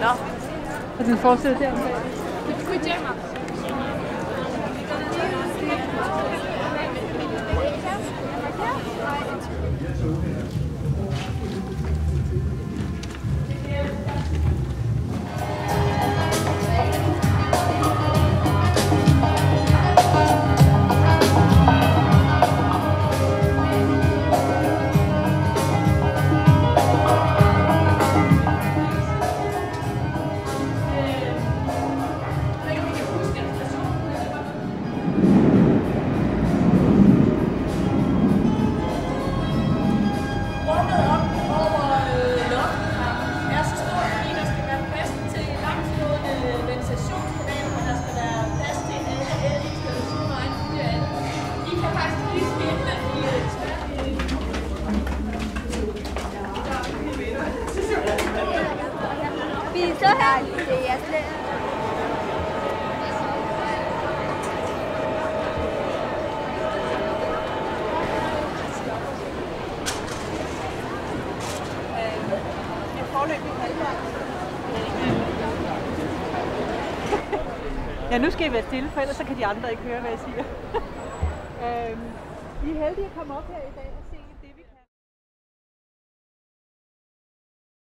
Nå. Og den fortsætter der. Så herligt, det er slet. Ja, nu skal I være stille, for ellers så kan de andre ikke høre, hvad jeg siger. I er heldige at komme op her i dag.